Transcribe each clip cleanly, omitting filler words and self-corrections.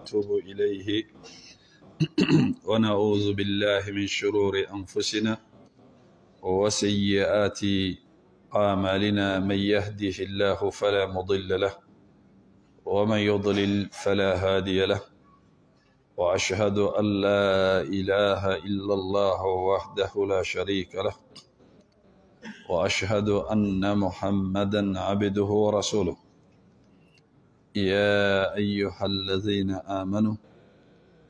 ونتوب إليه ونعوذ بالله من شرور أنفسنا وسيئات أعمالنا. من يهده الله فلا مضل له ومن يضلل فلا هادي له، وأشهد أن لا إله إلا الله وحده لا شريك له، وأشهد أن محمدا عبده ورسوله. يا أيها الذين آمنوا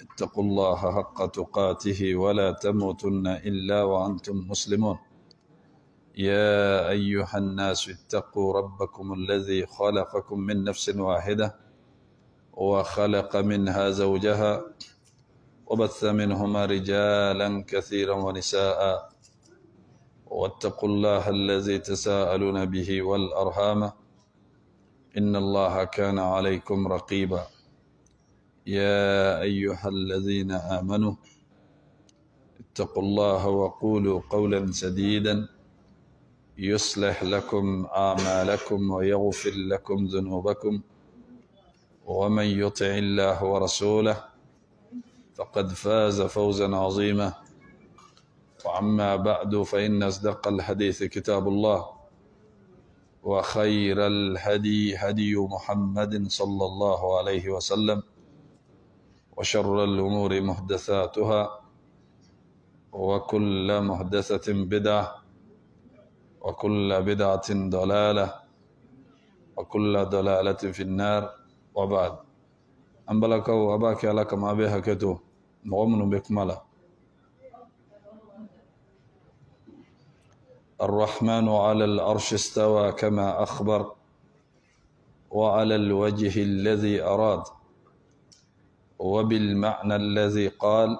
اتقوا الله حق تقاته ولا تموتن إلا وأنتم مسلمون. يا أيها الناس اتقوا ربكم الذي خلقكم من نفس واحدة وخلق منها زوجها وبث منهما رجالا كثيرا ونساء، واتقوا الله الذي تساءلون به والأرحام إن الله كان عليكم رقيبا. يا أيها الذين آمنوا اتقوا الله وقولوا قولا سديدا يصلح لكم أعمالكم ويغفر لكم ذنوبكم، ومن يطع الله ورسوله فقد فاز فوزا عظيما. وعما بعد فإن أصدق الحديث كتاب الله، وخير الهدي هدي محمد صلى الله عليه وسلم، وشر الأمور محدثاتها، وكل محدثة بدعة، وكل بدعة ضلالة، وكل ضلالة في النار. وبعد، أنبلك وأباك لك ما بها كتو مؤمن بكمله. الرحمن على العرش استوى كما أخبر، وعلى الوجه الذي أراد، وبالمعنى الذي قال،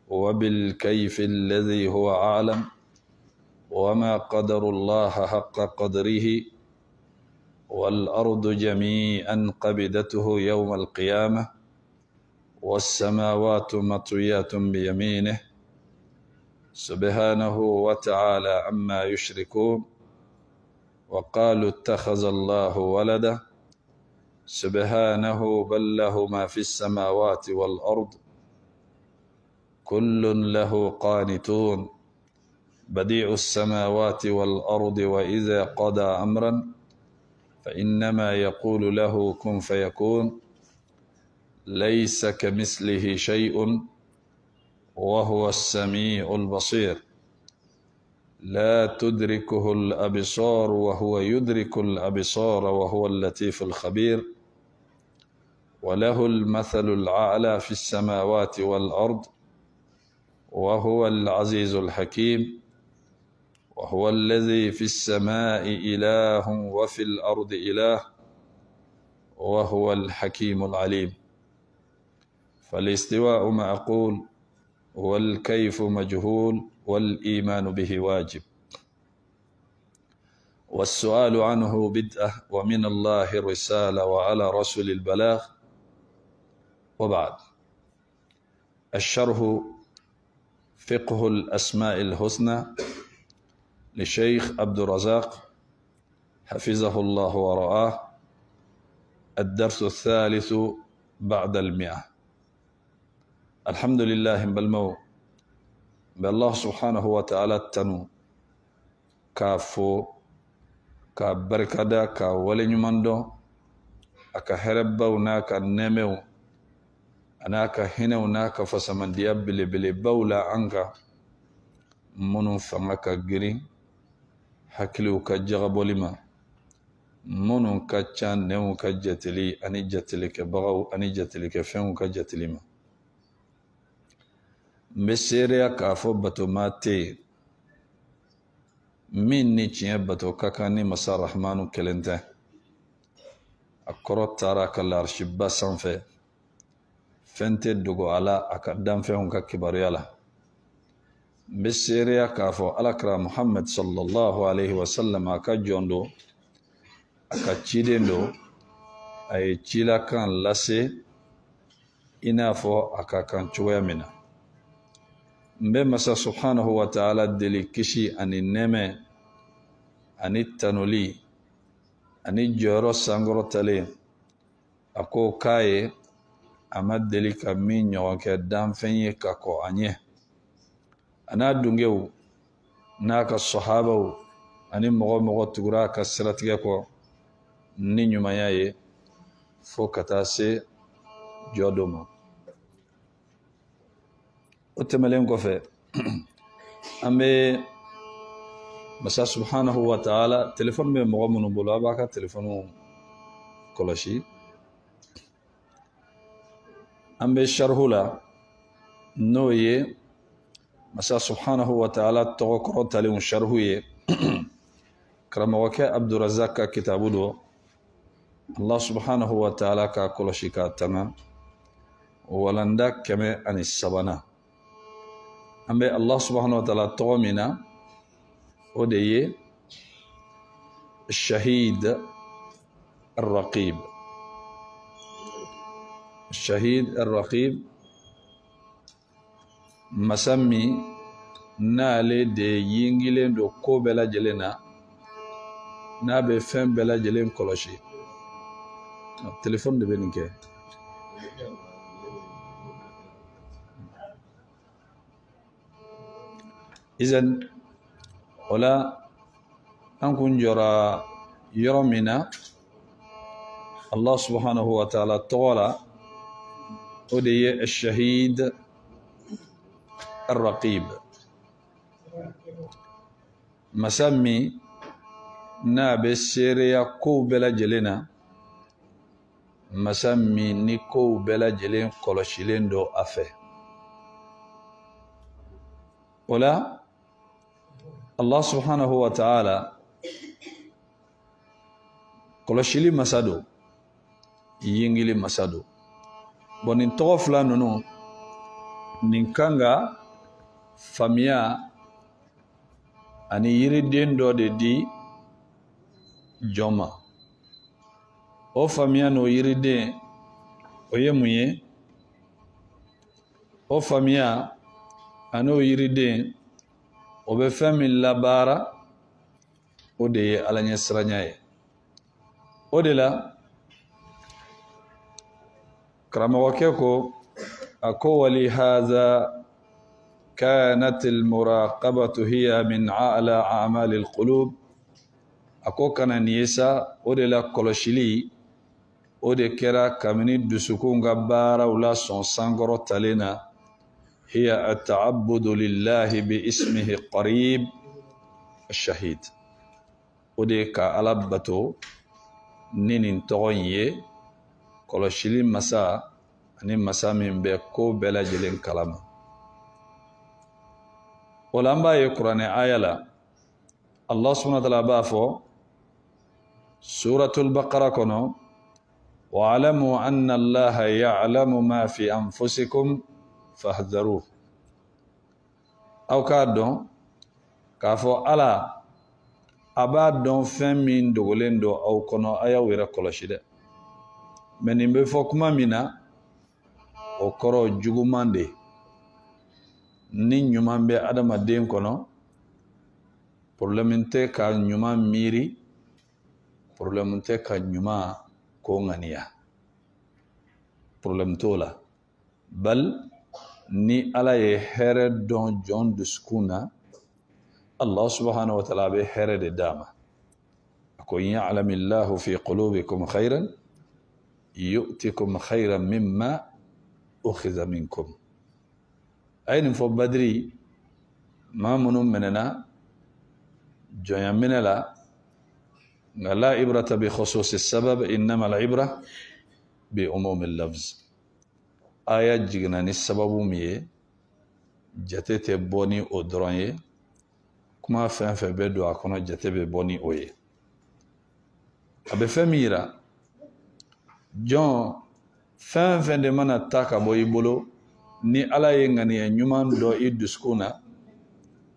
وبالكيف الذي هو أعلم، وما قدر الله حق قدره، والأرض جميعا قبضته يوم القيامة، والسماوات مطويات بيمينه سبحانه وتعالى عما يشركون. وقالوا اتخذ الله ولدا سبحانه بل له ما في السماوات والأرض كل له قانتون بديع السماوات والأرض، وإذا قضى أمرا فإنما يقول له كن فيكون. ليس كمثله شيء وهو السميع البصير. لا تدركه الأبصار وهو يدرك الأبصار وهو اللطيف الخبير. وله المثل الأعلى في السماوات والأرض وهو العزيز الحكيم. وهو الذي في السماء إله وفي الأرض إله وهو الحكيم العليم. فالاستواء معقول، والكيف مجهول، والإيمان به واجب، والسؤال عنه بدعة، ومن الله الرسالة وعلى رسول البلاغ. وبعد، الشرح فقه الأسماء الحسنى لشيخ عبد الرزاق حفظه الله ورعاه، الدرس الثالث بعد 100. الحمد لله بالمو بالله سبحانه وتعالى تنو كافو كبركدا كولي نماندو أكا هربا وناكا نمو أناكا هنا وناكا فسمن ديابلي بلي بولا أنكا منو فمكا جرين حكلو كجغب ولما منو كجان نمو كجتلي أني جتلي كبغو أني جتلي كفنو كجتلي ما مسيريا كافو باتو ماتي من نيچيه باتو كاكاني مسا رحمانو كلنته أكرو تاراك الارش باسان في فنتي دوغو على أكادام فيهم كباريالا. مسيريا كافو ألاكرا محمد صلى الله عليه وسلم أكا جوندو أكا تشيدندو أي تشيلا كان لاسي إنافو أكا كان چويا منا. mbe masa subhanahu wa ta'ala deli kishi ani neme ani tanuli ani joro sangoro tale ako kaye ama deli ka min ɲɔgɔn kɛ danfɛn ye ka kɔ a ɲɛ a n'a dungew n'a ka sahabaw ani mɔgɔ tugura ka siratigɛ kɔ ni ɲumanya ye fo ka taa se jɔ dɔ ma o tɛmɛlen kɔfɛ an bɛ masa subhanahu wa ta'ala telefɔni bɛ mɔgɔ minnu bolo a b'a ka telefɔniw kɔlɔsi an bɛ sharhu la n'o ye masa subhanahu wa ta'ala tɔgɔ kɔrɔtalen sharhu ye karamɔgɔkɛ Abdurazak ka kitabu do Allah subhanahu wa ta'ala ka kɔlɔsi ka tanga walanda 103 an bɛ Allah subhanahu wa ta'ala tɔgɔ min na o de ye shahid ar-raqib shahid ar-raqib masa min n'ale de yingilen do ko bɛɛ lajɛlen na n'a bɛ fɛn bɛɛ lajɛlen kɔlɔsi telefɔni de bɛ nin kɛ izan o la an kun jɔra yɔrɔ min na Allah subhanahu wa ta'ala tɔgɔ la o de ye shahid ar-raqib masa min n'a bɛ seereya kow bɛɛ lajɛlen na masa min ni kow bɛɛ lajɛlen kɔlɔsilen do a fɛ o la Allah subhanahu wa ta'ala kɔlɔsili masa do yingili masa do bon nin tɔgɔ fila ninnu nin kan ka faamuya ani yiriden dɔ de di jɔn ma o faamuya n'o yiriden o ye mun ye o faamuya ani o yiriden o bɛ fɛn min labaara o de ye Ala ɲɛ siranya ye o de la karamɔgɔkɛ ko a ko wali haza kanat al-muraqabatu hiya min a'la a'mal al-qulub a ko kana nin ye sa o de la kɔlɔsili o de kɛra kabini dusukun ka baaraw la sɔn sankɔrɔ talen na hiya at-ta'abbudu lillahi bi ismihi qarib ash-shahid o de ka Ala bato ni nin tɔgɔ in ye kɔlɔsili masa ani masa min bɛ ko bɛɛ lajɛlen kalama o la an b'a ye kuranɛ aya la Allah subhanahu wa ta'ala b'a fɔ suratul baqara kɔnɔ wa'lamu anna allaha ya'lamu ma fi anfusikum fahdharuhu aw k'a dɔn k'a fɔ Ala a b'a dɔn fɛn min dogolen do aw kɔnɔ a y'aw yɛrɛ kɔlɔsi dɛ mais nin bɛ fɔ kuma min na o kɔrɔ juguman de ni ɲuman bɛ adamaden kɔnɔ problème tɛ ka ɲuman miiri problème tɛ ka ɲuman ko ŋaniya problème t'o la bal ni Ala ye hɛrɛ dɔn jɔn dusukun na Allah subhanahu wa ta'ala bɛ hɛrɛ de d'a ma a ko in ya'lamillahu fi qulubikum khayran yu'tikum khayran mimma ukhidha minkum a ye nin fɔ badiri maa minnu minɛna jɔnya minɛ la nka la ibrata bi khususi sabab innama al ibra bi umumi lafz aya jiginna ni sababu min ye jate tɛ bɔ ni o dɔrɔn ye kuma fɛn fɛn bɛ don a kɔnɔ jate bɛ bɔ ni o ye a bɛ fɛn min yira jɔn fɛn fɛn de mana ta ka bɔ i bolo ni Ala ye ŋaniya ɲuman dɔ i dusukun na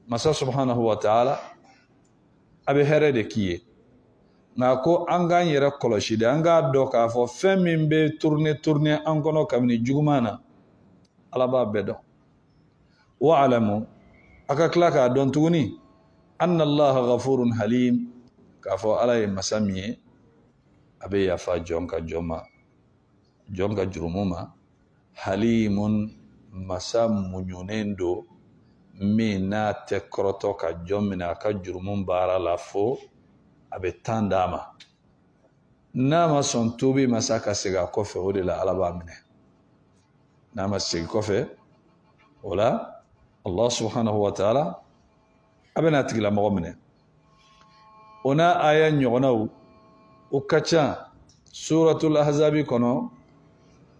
masa subhanahu wa ta'ala a bɛ hɛrɛ de k'i ye nka ko an k'an yɛrɛ kɔlɔsi de an k'a dɔn k'a fɔ fɛn min bɛ tourner an kɔnɔ kabini juguman na Ala b'a bɛɛ dɔn wa'lamu a ka tila k'a dɔn tuguni anna allaha ghafurun halim k'a fɔ Ala ye masa min ye a bɛ yafa jɔn ka jɔn ma jɔn ka jurumu ma halimun masa munyunendo min n'a tɛ kɔrɔtɔ ka jɔn minɛ a ka jurumun baara la fo a bɛ tan d'a ma n'a ma sɔn tuubi masa ka segin a kɔfɛ o de la Ala b'a minɛ n'a ma segin kɔfɛ o la Allah subhanahu wa ta'ala a bɛna tigilamɔgɔ minɛ o n'a aya ɲɔgɔnnaw o ka ca suratul ahzabi kɔnɔ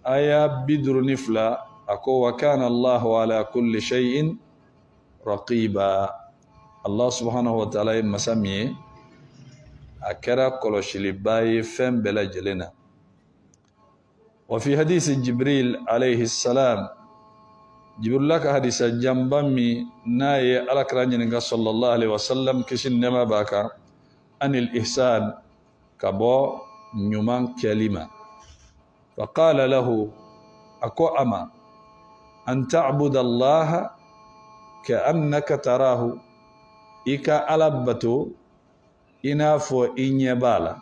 aya 52 a ko wa kana Allahu ala kulli shay'in raqiba Allah subhanahu wa ta'ala ye masa min ye a kɛra kɔlɔsiliba ye fɛn bɛɛ lajɛlen na wa fi hadisi Jibril alayhi salam Jibril ka hadisa jamba min n'a ye alakira ɲininka sallallahu alayhi wa sallam kisi ni nɛɛma b'a kan anil ihsan ka bɔ ɲuman kɛli ma fa qala lahu a ko a ma an ta'buda Allaha ka'annaka tarahu i ka Ala bato i n'a fɔ i ɲɛ b'a la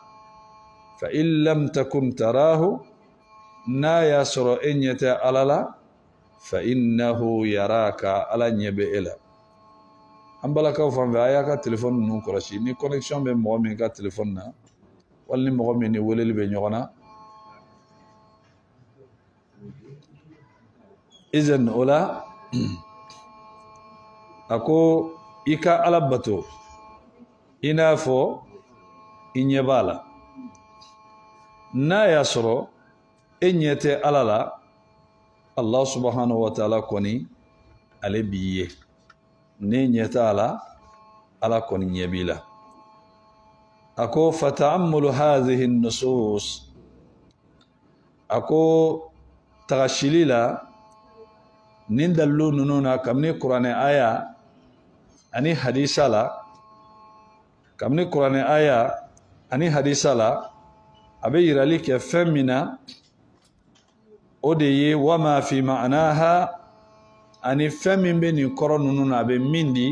fa in lam takun tarahu n'a y'a sɔrɔ e ɲɛ tɛ Ala la fa innahu yaraka Ala ɲɛ bɛ e la an balakaw fan fɛ a y'a ka telefɔni ninnu kɔlɔsi ni connexion bɛ mɔgɔ min ka telefɔni na wali ni mɔgɔ min ni weleli bɛ ɲɔgɔn na izan o la a ko i ka Ala bato i n'a fɔ i ɲɛ b'a la n'a y'a sɔrɔ e ɲɛ tɛ Ala la Allah subhanahu wa ta'ala kɔni ale b'i ye ne ɲɛ t'a la Ala kɔni ɲɛ b'i la a ko fata'ammulu hadhihi nusus a ko tagasili la nin dalilu ninnu na kabini kuranɛ aya ani hadisa la kabini kuranɛ aya ani hadisa la a bɛ yirali kɛ fɛn min na o de ye wama fi ma'naha ani fɛn min bɛ nin kɔrɔ ninnu na a bɛ min di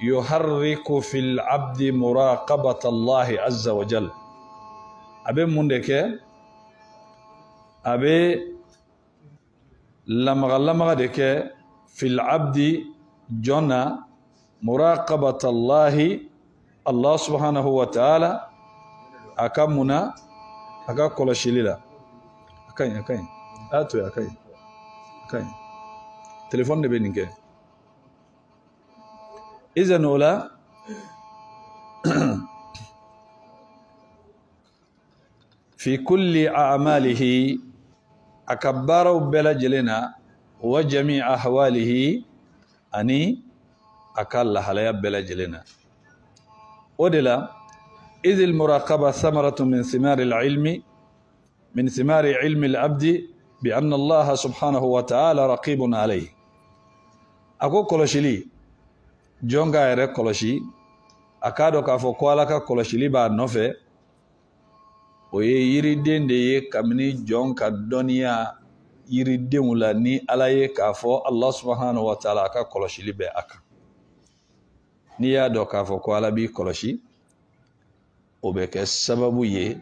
yuharriku fil abdi muraqabata Allahi azza wa jal a bɛ mun de kɛ a bɛ lamaga de kɛ fil abdi jɔnna muraqabata Allahi Allah subhanahu wa ta'ala a ka munna a ka kɔlɔsili la a ka ɲi a to a ka ɲi telefɔni de bɛ nin kɛ izan o la fi kulli a'malihi a ka baaraw bɛɛ lajɛlen na wa jami ahwalihi ani a ka lahalaya bɛɛ lajɛlen na o de la إذ المراقبة ثمرة من ثمار العلم من ثمار علم العبد بأن الله سبحانه وتعالى رقيب عليه أكو كولشلي جونغا يرى كولشي أكادو كافو كوالاكا كولشلي بعد نوفي ويه يريدين دي كمني جونغا الدنيا يريدين ولا ني على كافو الله سبحانه وتعالى أكا كولشلي بأكا نيا دو كافو كوالا بي كولشي o bɛ kɛ sababu ye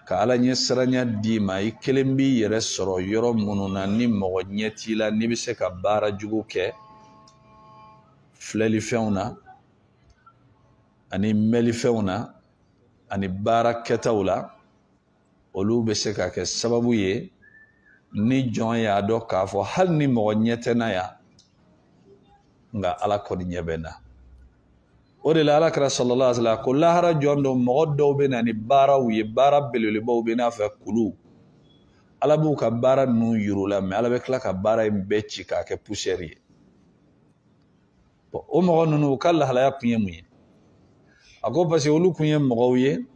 ka Ala ɲɛ siranya d'i ma i kelen b'i yɛrɛ sɔrɔ yɔrɔ minnu na ni mɔgɔ ɲɛ t'i la n'i bɛ se ka baara jugu kɛ filɛlifɛnw na ani mɛlifɛnw na ani baara kɛtaw la olu bɛ se ka kɛ sababu ye ni jɔn y'a dɔn k'a fɔ hali ni mɔgɔ ɲɛ tɛ na yan nka Ala kɔni ɲɛ bɛ na o de la alakira sallallahu alaihi wasallam ko lahara jɔn dɔ mɔgɔ dɔw bɛ na ni baaraw ye baara belebelebaw bɛ n'a fɛ kulu Ala b'u ka baara ninnu yir'u la mais Ala bɛ tila ka baara in bɛɛ ci k'a kɛ poussière ye o mɔgɔ ninnu u ka lahalaya kun ye mun ye a ko parce que olu kun ye mɔgɔw ye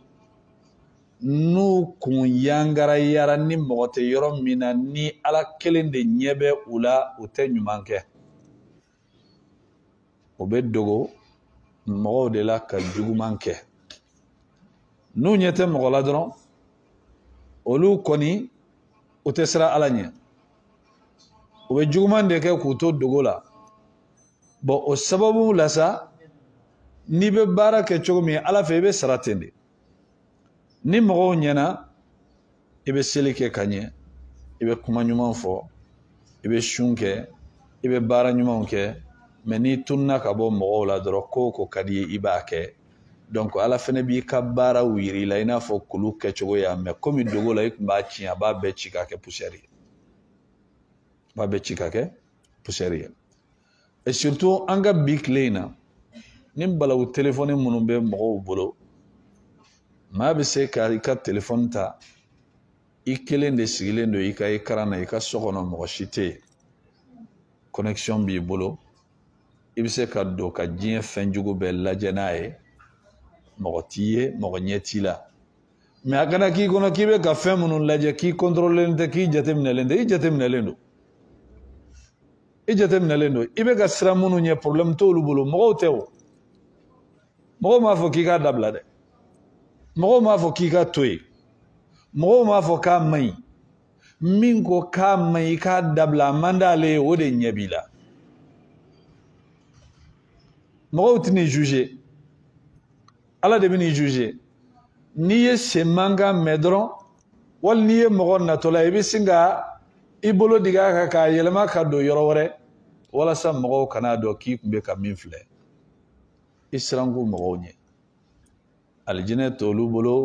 n'u kun yangarayara ni mɔgɔ tɛ yɔrɔ min na ni Ala kelen de ɲɛ bɛ u la u tɛ ɲuman kɛ o bɛ dogo mɔgɔw de la ka juguman kɛ n'u ɲɛ tɛ mɔgɔ la dɔrɔn olu kɔni u tɛ siran Ala ɲɛ u bɛ juguman de kɛ k'u to dogo la bon o sababu la sa n'i bɛ baara kɛ cogo min Ala fɛ i bɛ sara ten de ni mɔgɔw ɲɛna i bɛ seli kɛ ka ɲɛ i i bɛ kuma ɲuman fɔ i bɛ sun kɛ i bɛ baara ɲumanw kɛ mais n'i tununa ka bɔ mɔgɔw la dɔrɔn ko ka di ye i b'a kɛ donc ala fɛnɛ b'i ka baaraw yira i la i n'a fɔ kulu kɛcogoya mais komi dogo la i tun b'a tiɲɛ a b'a bɛɛ ci ka kɛ poussière ye b'a bɛɛ ci ka kɛ poussière ye et surtout an ka bi tile in na ni balawu téléphone minnu bɛ mɔgɔw bolo maa bɛ se ka i ka téléphone ta i kelen de sigilen don i ka écran na i ka so kɔnɔ mɔgɔ si tɛ yen connexion b'i bolo i bɛ se ka don ka diɲɛ fɛn jugu bɛɛ lajɛ n'a ye mɔgɔ t'i ye mɔgɔ ɲɛ t'i la mais a kana k'i kɔnɔ k'i bɛ ka fɛn minnu lajɛ k'i contrôler tɛ k'i jateminɛlen tɛ i jateminɛlen don i jateminɛlen don i bɛ ka siran minnu ɲɛ problème t'olu bolo mɔgɔw tɛ o mɔgɔw m'a fɔ k'i k'a dabila dɛ mɔgɔw m'a fɔ k'i ka to yen mɔgɔw m'a fɔ k'a man ɲi min ko k'a man ɲi k'a dabila a man d'ale ye o de ɲɛ b'i la mɔgɔw tɛ n'i juger ala de bɛ n'i juger n'i ye sen mankan mɛn dɔrɔn wali n'i ye mɔgɔ natɔla i bɛ sin ka i bolo digi a kan k'a yɛlɛma ka don yɔrɔ wɛrɛ walasa mɔgɔw kana dɔn k'i tun bɛ ka min filɛ i siranko mɔgɔw ɲɛ alijinɛ t'olu bolo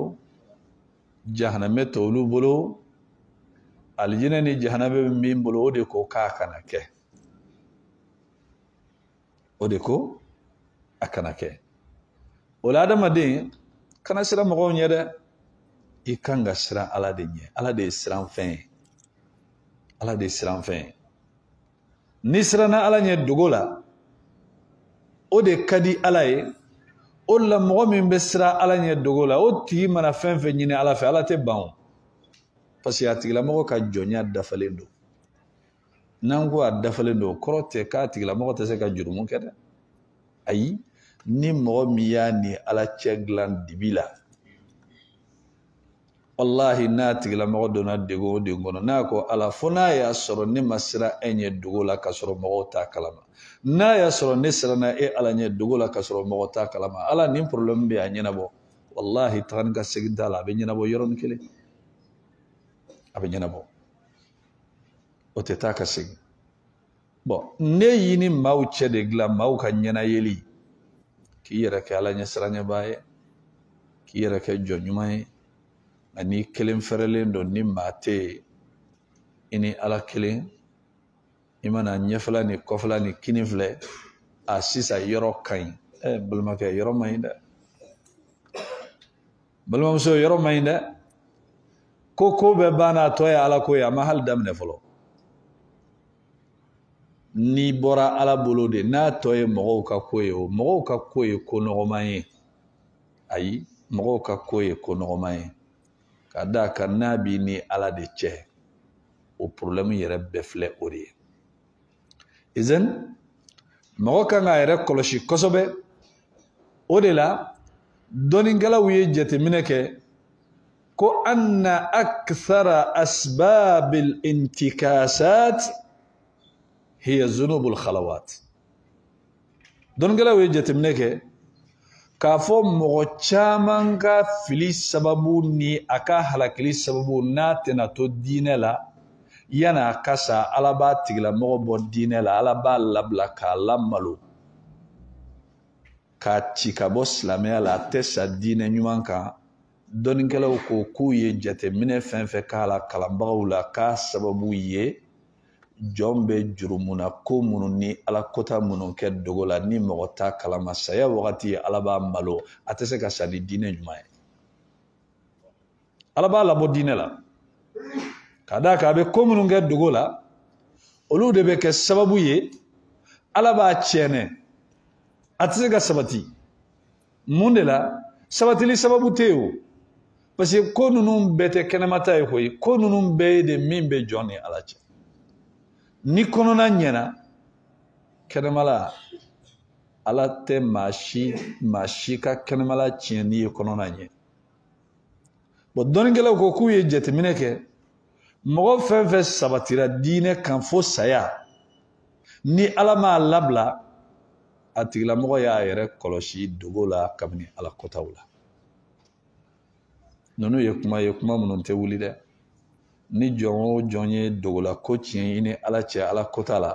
jahanamɛ t'olu bolo alijinɛ ni jahanamɛ bɛ min bolo o de ko k'a kana kɛ o de ko a kana kɛ o la adamaden kana siran mɔgɔw ɲɛ dɛ i kan ka siran ala de ɲɛ ala de ye siranfɛn ye ala de ye siranfɛn ye ni siranna ala ɲɛ dogo la o de ka di ala ye o la mɔgɔ min bɛ siran ala ɲɛ dogo la o tigi mana fɛn fɛn ɲini ala fɛ ala tɛ ban o parce que a tigilamɔgɔ ka jɔnya dafalen don n'an ko a dafalen don kɔrɔ tɛ k'a tigilamɔgɔ tɛ se ka jurumu kɛ dɛ ayi ni mɔgɔ min y'a ni ala cɛ dilan dibi la wallahi n'a tigilamɔgɔ donna degun o degun kɔnɔ n'a ko ala fo n'a y'a sɔrɔ ne ma siran e ɲɛ dogo la ka sɔrɔ mɔgɔw t'a kalama n'a y'a sɔrɔ ne siranna e ala ɲɛ dogo la ka sɔrɔ mɔgɔw t'a kalama ala nin problème bɛ a ɲɛnabɔ wallahi tagani ka segin t'a la a bɛ ɲɛnabɔ yɔrɔnin kelen a bɛ ɲɛnabɔ o tɛ taa ka segin bon ne y'i ni maaw cɛ de dilan maaw ka ɲɛnayeli k'i yɛrɛ kɛ ala ɲɛ siranɲɛbaa ye k'i yɛrɛ kɛ jɔn ɲuman ye ani kelen fɛrɛlen don ni maa tɛ yen i ni ala kelen i mana ɲɛfɛla ni kɔfɛla ni kini filɛ a sisan yɔrɔ ka ɲi balimakɛ yɔrɔ man ɲi dɛ balimamuso yɔrɔ man ɲi dɛ ko bɛɛ banna a tɔ ye ala ko ye a ma hali daminɛ fɔlɔ n'i bɔra ala bolo de n'a tɔ ye mɔgɔw ka ko ye o mɔgɔw ka ko ye ko nɔgɔman ye ayi mɔgɔw ka ko ye ko nɔgɔman ye ka d'a kan n'a b'i ni ala de cɛ o problème yɛrɛ bɛɛ filɛ o de ye izan mɔgɔ kan k'a yɛrɛ kɔlɔsi kosɛbɛ o de la dɔnnikɛlaw ye jateminɛ kɛ ko anna akthara asbabil intikasat hiya zunubul khalawat dɔnnikɛlaw ye jateminɛ kɛ k'a fɔ mɔgɔ caman ka fili sababu ni a ka halakili sababu n'a tɛna to diinɛ la yanni a ka sa ala b'a tigilamɔgɔ bɔ diinɛ la ala b'a labila k'a lamalo k'a ci ka bɔ silamɛya la a tɛ sa diinɛ ɲuman kan dɔnnikɛlaw ko k'u ye jateminɛ fɛn fɛn k'a la kalanbagaw la k'a sababu ye jɔn bɛ jurumuna ko minnu ni ala kota minnu kɛ dogo la ni mɔgɔ t'a kalama saya wagati ala b'a malo a tɛ se ka sa ni diinɛ ɲuman ye ala b'a labɔ diinɛ la ka d'a kan a bɛ ko minnu kɛ dogo la olu de bɛ kɛ sababu ye ala b'a tiɲɛ a tɛ se ka sabati mun de la sabatili sababu tɛ yen o parce que ko ninnu bɛɛ tɛ kɛnɛmata ye koyi ko ninnu bɛɛ ye de min bɛ jɔn ni ala cɛ ni kɔnɔna ɲɛna kɛnɛmala ala tɛ maa si ka kɛnɛmala tiɲɛ n'i ye kɔnɔna ɲɛ bon dɔnnikɛlaw ko k'u ye jateminɛ kɛ mɔgɔ fɛn fɛn sabatira diinɛ kan fo saya ni ala m'a labila a tigilamɔgɔ y'a yɛrɛ kɔlɔsi dogo la kabini ala kɔtaw la ninnu ye kuma minnu tɛ wuli dɛ ni jɔn o jɔn ye dogola ko tiɲɛ i ni ala cɛ ala kota la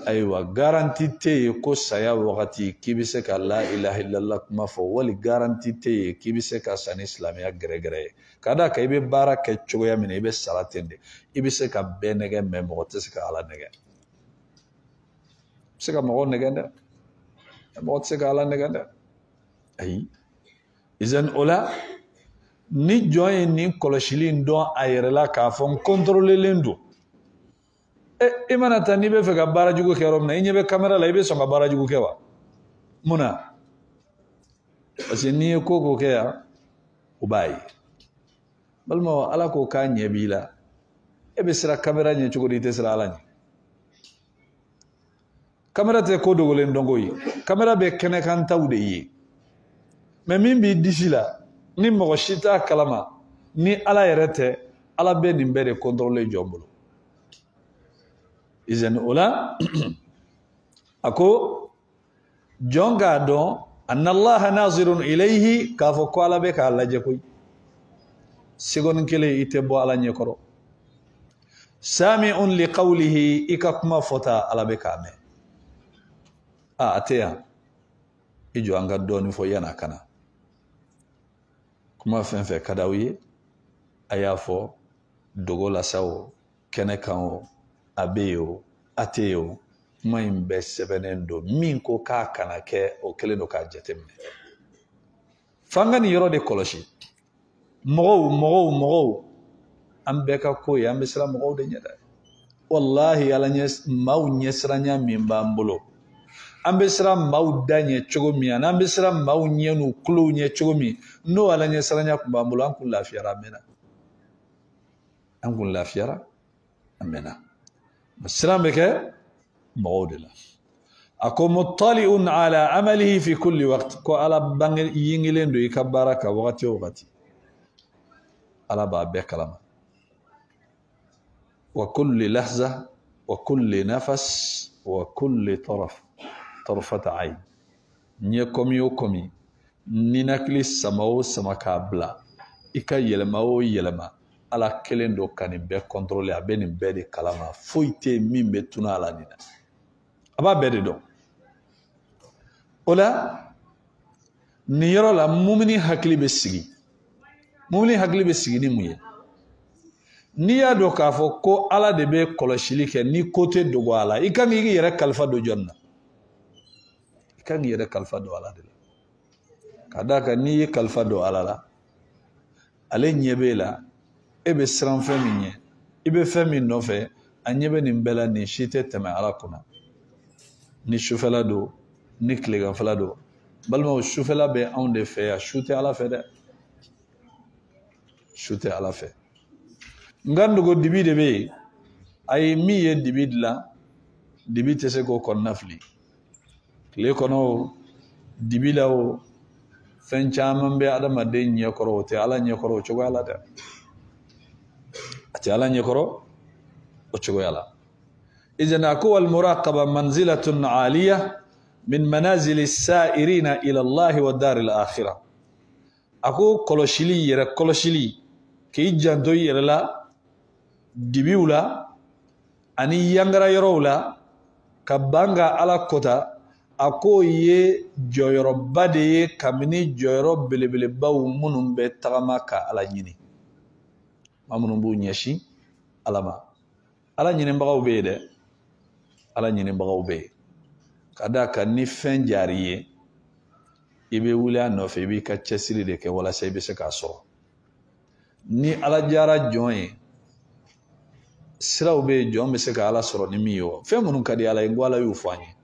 ayiwa garanti tɛ yen ko saya wagati k'i bɛ se ka la ilaha illallah kuma fɔ wali garanti tɛ yen k'i bɛ se ka sa ni silamɛya gɛrɛgɛrɛ ye ka d'a kan i bɛ baara kɛ cogoya min na i bɛ sara ten de i bɛ se ka bɛɛ nɛgɛ mɛ mɔgɔ tɛ se ka ala nɛgɛ se ka mɔgɔ nɛgɛ dɛ mɔgɔ tɛ se ka ala nɛgɛ dɛ ayi izan o la ni jɔn ye nin kɔlɔsili in dɔn a yɛrɛ la k'a fɔ n kɔntorolelen don i mana taa n'i bɛ fɛ ka baara jugu kɛ yɔrɔ min na i ɲɛ bɛ kamera la i bɛ sɔn ka baara jugu kɛ wa mun na parce que n'i ye ko ko kɛ yan o b'a ye balima ala k'o k'a ɲɛ b'i la e bɛ siran kamera ɲɛ cogo di i tɛ siran ala ɲɛ kamera tɛ ko dogolen dɔn ko ye kamera bɛ kɛnɛkantaw de ye mɛ min b'i disi la ni mɔgɔ si t'a kalama ni ala yɛrɛ tɛ ala bɛ nin bɛɛ de contrôler jɔn bolo izan o la a ko jɔn k'a dɔn anna allaha nazirun ilayhi k'a fɔ ko ala bɛ k'a lajɛ koyi seconde kelen i tɛ bɔ ala ɲɛkɔrɔ sami'un li qawlihi i ka kuma fɔta ala bɛ k'a mɛn a tɛ yan i jɔ an ka dɔɔnin fɔ yan'a ka na kuma fɛn fɛn ka d'aw ye a y'a fɔ dogo la sa o kɛnɛ kan o a bɛ yen o a tɛ yen o kuma in bɛɛ sɛbɛnnen don min ko k'a kana kɛ o kɛlen don k'a jateminɛ f'an ka nin yɔrɔ de kɔlɔsi mɔgɔw an bɛɛ ka ko ye an bɛ siran mɔgɔw de ɲɛ dɛ walahi ala ɲɛ maaw ɲɛsiranya min b'an bolo an bɛ siran maaw da ɲɛ cogo min ani an bɛ siran maaw ɲɛ n'u tulow ɲɛ cogo min n'o ala ɲɛsiranya tun b'an bolo an kun lafiyara a mɛnna an kun lafiyara a mɛnna siran bɛ kɛ mɔgɔw de la a ko muttali'un ala amalihi fi kulli waqt ko ala bange yingelen don i ka baara kan wagati o wagati ala b'a bɛɛ kalama wa kulli lahza wa kulli nafas wa kulli tarfata ayn ɲɛ kɔmi o kɔmi ninakili sama o sama k'a bila i ka yɛlɛma o yɛlɛma ala kelen don ka nin bɛɛ contrôler a bɛ nin bɛɛ de kalama foyi tɛ min bɛ tunu ala nin na a b'a bɛɛ de dɔn o la nin yɔrɔ la mumini hakili bɛ sigi ni mun ye n'i y'a dɔn k'a fɔ ko ala de bɛ kɔlɔsili kɛ ni ko tɛ dogo a la i kan k'i yɛrɛ kalifa don jɔn na i kan k'i yɛrɛ kalifa don ala de la ka d'a kan n'i ye kalifa don ala la ale ɲɛ b'e la e bɛ siran fɛn min ɲɛ i bɛ fɛn min nɔfɛ a ɲɛ bɛ nin bɛɛ la nin si tɛ tɛmɛ ala kunna ni sufɛla don ni tileganfɛla don balimaw sufɛla bɛ anw de fɛ yan su tɛ ala fɛ dɛ su tɛ ala fɛ n ka ndogo dibi de bɛ yen a ye min ye dibi dilan dibi tɛ se k'o kɔnɔna fili tile kɔnɔ o dibi la o fɛn caman bɛ adamaden ɲɛkɔrɔ o tɛ ala ɲɛkɔrɔ o cogoya la dɛ a tɛ ala ɲɛkɔrɔ o cogoya la إذن أكو المراقبة منزلة عالية من منازل السائرين إلى الله والدار الآخرة أكو كولوشيلي يرى كولوشيلي كي جاندو يرى لا دبيولا أني ينغرا يرولا كبانغا على كوتا أكو يه جويرو بدي كمني جويرو بلي بلي باو منون بتغما على نيني ما منون بو نيشي على ما على نيني بغاو بيده ala ɲinibagaw bɛ yen ka d'a kan ni fɛn jari ye i bɛ wuli a nɔfɛ i b'i ka cɛsiri de kɛ walasa i bɛ se k'a sɔrɔ ni ala jara jɔn ye siraw bɛ yen jɔn bɛ se ka ala sɔrɔ ni min ye o fɛn minnu ka di ala ye n ko ala y'u fɔ an ye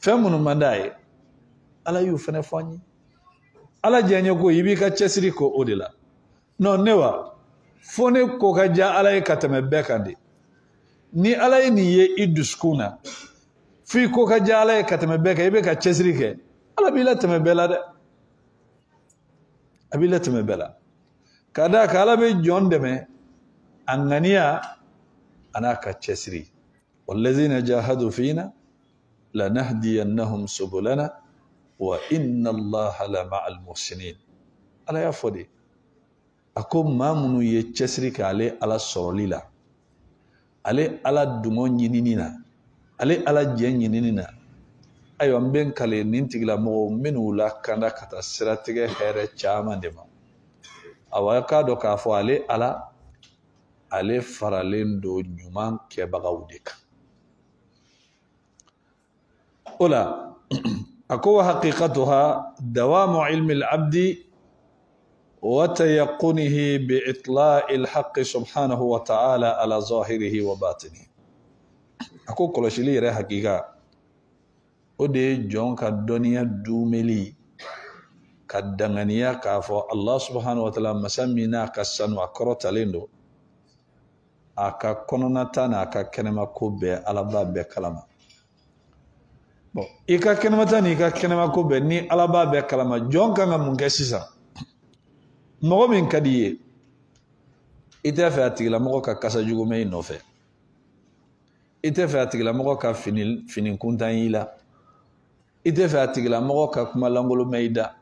fɛn minnu man d'a ye ala y'u fɛnɛ fɔ an ye ala diɲɛ ko i b'i ka cɛsiri ko o de la non ne wa fo ne ko ka diya ala ye ka tɛmɛ bɛɛ kan de ni ala ye nin ye i dusukun na f'i ko ka diya ala ye ka tɛmɛ bɛɛ kan i bɛ ka cɛsiri kɛ ala b'i la tɛmɛ bɛɛ la dɛ a b'i la tɛmɛ bɛɛ la ka d'a kan ala bɛ jɔn dɛmɛ a ŋaniya a n'a ka cɛsiri wallazina jahadu fina lanahdiyannahum subulana wa inna allaha la ma'al muhsinin ala y'a fɔ de ako maa minnu ye cɛsiri kɛ ale ala sɔrɔli la ale ala dungo ɲinini na ale ala jɛ ɲinini na ayiwa n bɛ n kale nin tigilamɔgɔw n bɛn'u lakanda ka taa siratigɛ hɛrɛ caman de ma awa k'a dɔn k'a fɔ ale ala ale faralen don ɲuman kɛbagaw de kan o la a ko wa haqiqatuha dawamu ilmi al-abdi وتيقنه بإطلاع الحق سبحانه وتعالى على ظاهره وباطنه أكو كل شيء لي حقيقة ودي جون كدنيا دوملي كدنيا كافو الله سبحانه وتعالى مسمينا كسن وكرت لندو أكا كونناتنا أكا كنما كوبة على باب كلامه إيكا كنما تاني إيكا كنما كوبة ني على باب كلامه جون كان منكسسا mɔgɔ min ka di ye i tɛ fɛ a tigilamɔgɔ ka kasa jugumɛ i nɔfɛ i tɛ fɛ a tigilamɔgɔ ka fini kuntan i la i tɛ fɛ a tigilamɔgɔ ka kuma langolomɛ i da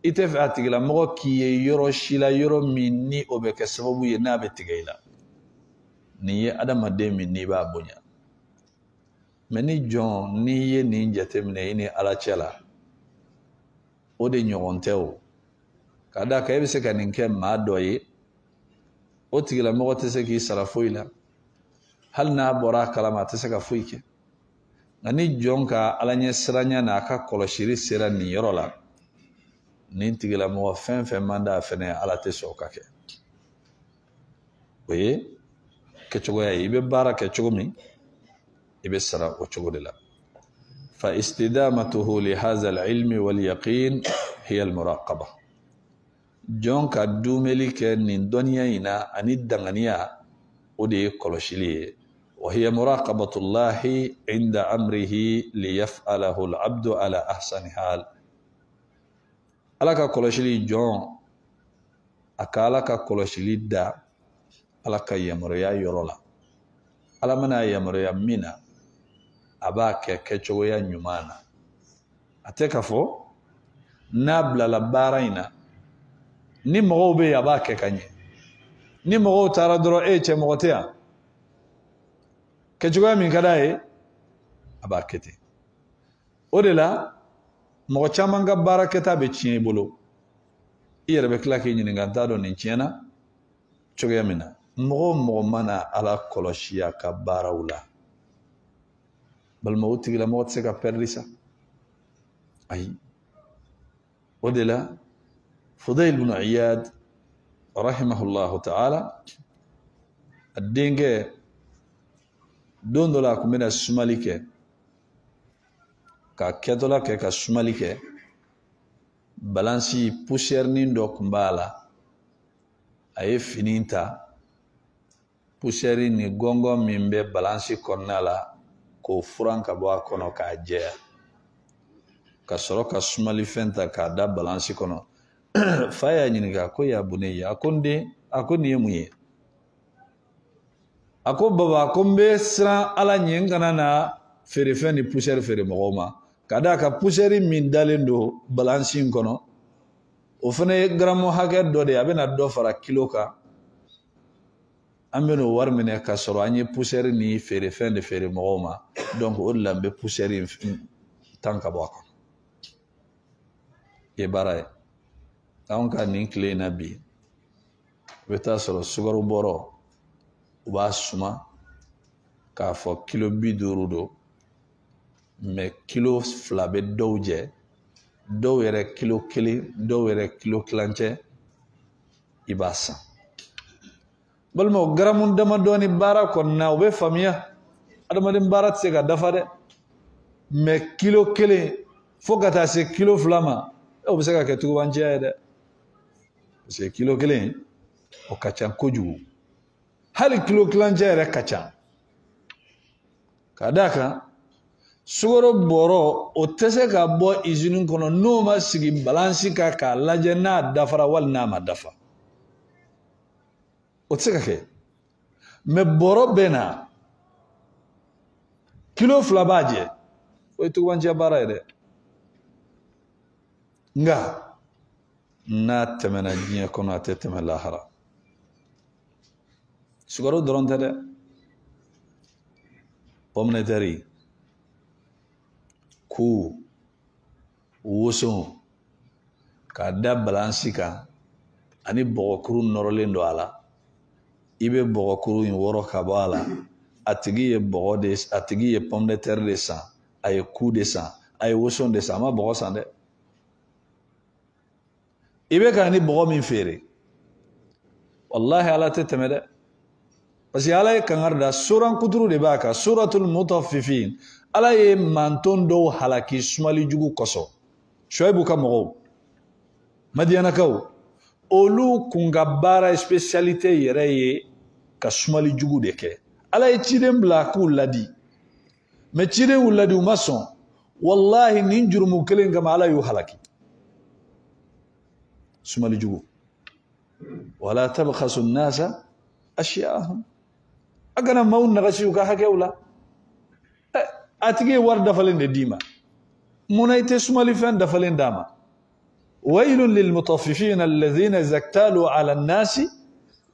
i tɛ fɛ a tigilamɔgɔ k'i ye yɔrɔ si la yɔrɔ min ni o bɛ kɛ sababu ye n'a bɛ tigɛ i la nin ye adamaden min n'i b'a bonya mɛ ni jɔn n'i ye nin jateminɛ i ni ala cɛ la o de ɲɔgɔn tɛ o ka da ka e bɛ se ka nin kɛ maa dɔ ye o tigilamɔgɔ tɛ se k'i sara foyi la hali n'a bɔra a kalama a tɛ se ka foyi kɛ nka ni jɔn ka ala ɲɛ siranya n'a ka kɔlɔsili sera nin yɔrɔ la nin tigilamɔgɔ fɛn fɛn man d'a fɛnɛ ala tɛ sɔn o ka kɛ o ye kɛcogoya ye i bɛ baara kɛ cogo min i bɛ sara o cogo de la fa istidamatuhu li hadha al-ilmi wal yaqin hiya al-muraqaba jɔn ka dumeli kɛ nin dɔnniya in na ani danganiya o de ye kɔlɔsili ye wa hiya muraqabatullahi inda amrihi liyaf'alahu al-abdu ala ahsani hal ala ka kɔlɔsili jɔn a ka ala ka kɔlɔsili da ala ka yamaruya yɔrɔ la ala mana yamaruya min na a b'a kɛ kɛcogoya ɲuman na a tɛ ka fɔ n'a bilala baara in na ni mɔgɔw bɛ yen a b'a kɛ ka ɲɛ ni mɔgɔw taara dɔrɔn e cɛ mɔgɔ tɛ yan kɛcogoya min ka d'a ye a b'a kɛ ten o de la mɔgɔ caman ka baarakɛta bɛ tiɲɛ i bolo i yɛrɛ bɛ tila k'i ɲininka n t'a dɔn nin tiɲɛna cogoya min na mɔgɔ o mɔgɔ mana ala kɔlɔsi a ka baaraw la balima o tigilamɔgɔ tɛ se ka pɛridi sa ayi o de la Fudayl ibn Iyad rahimahullahu ta'ala a denkɛ don dɔ la a tun bɛna sumali kɛ ka kɛtɔla kɛ ka sumali kɛ balansi pusɛrinin dɔ tun b'a la a ye fini ta pusɛri ni gɔngɔn min bɛ balansi kɔnɔna la k'o furan ka bɔ a kɔnɔ k'a jɛya ka sɔrɔ ka sumali fɛn ta k'a da balansi kɔnɔ fa y'a ɲininka ko ya bunayya a ko n den a ko nin ye mun ye a ko baba a ko n bɛ siran ala ɲɛ n kana na feerefɛn ni pusɛri feere mɔgɔw ma ka d'a ka pusɛri min dalen don balansi in kɔnɔ o fana ye garamu hakɛ dɔ de ye a bɛna dɔ fara kilo kan an bɛn'o wari minɛ ka sɔrɔ an ye pusɛri ni feerefɛn de feere mɔgɔw ma donc o de la n bɛ pusɛri tan ka bɔ a kɔnɔ i ye baara ye anw ka nin tile in na bi i bɛ taa sɔrɔ sukaro bɔrɔ u b'a suma k'a fɔ kilo 50 don mɛ kilo 2 bɛ dɔw jɛ dɔw yɛrɛ kilo 1 dɔw yɛrɛ kilo kilancɛ i b'a san balima o garamu damadɔni baara kɔnɔna o bɛ faamuya adamaden baara tɛ se ka dafa dɛ mɛ kilo 1 fo ka taa se kilo 2 ma o bɛ se ka kɛ tugubanciya ye dɛ parce que kilo 1 o ka ca kojugu hali kilo kilancɛ yɛrɛ ka ca ka d'a kan sukaro bɔrɔ o tɛ se ka bɔ izini kɔnɔ n'o ma sigi balansi kan k'a lajɛ n'a dafara wali n'a ma dafa o tɛ se ka kɛ mɛ bɔrɔ bɛ na kilo 2 b'a jɛ o ye tugubanciya baara ye dɛ nka n'a tɛmɛna diɲɛ kɔnɔ a tɛ tɛmɛ lahara sukaro dɔrɔn tɛ dɛ pomme de terre ku woson k'a da balansi kan ani bɔgɔkuru nɔrɔlen don a la i bɛ bɔgɔkuru in wɔrɔ ka bɔ a la a tigi ye pomme de terre de san a ye ku de san a ye woson de san a ma bɔgɔ san dɛ i bɛ ka ni bɔgɔ min feere wallahi ala tɛ tɛmɛ dɛ parce que ala ye kangari da suran kuturu de b'a kan suratul mutaffifin ala ye manton dɔw halaki sumali jugu kosɔn Shuaibu ka mɔgɔw Madianakaw olu kun ka baara spécialité yɛrɛ ye ka sumali jugu de kɛ ala ye ciden bila k'u ladi mais ciden y'u ladi u ma sɔn wallahi nin jurumu kelen kama ala y'u halaki sumali jugu wala tabkhasu nnasa ashya'ahum a kana maaw nagasi u ka hakɛw la a tigi ye wari dafalen de d'i ma munna i tɛ sumalifɛn dafalen d'a ma waylun lilmutaffifina alladhina idha iktalu ala nnasi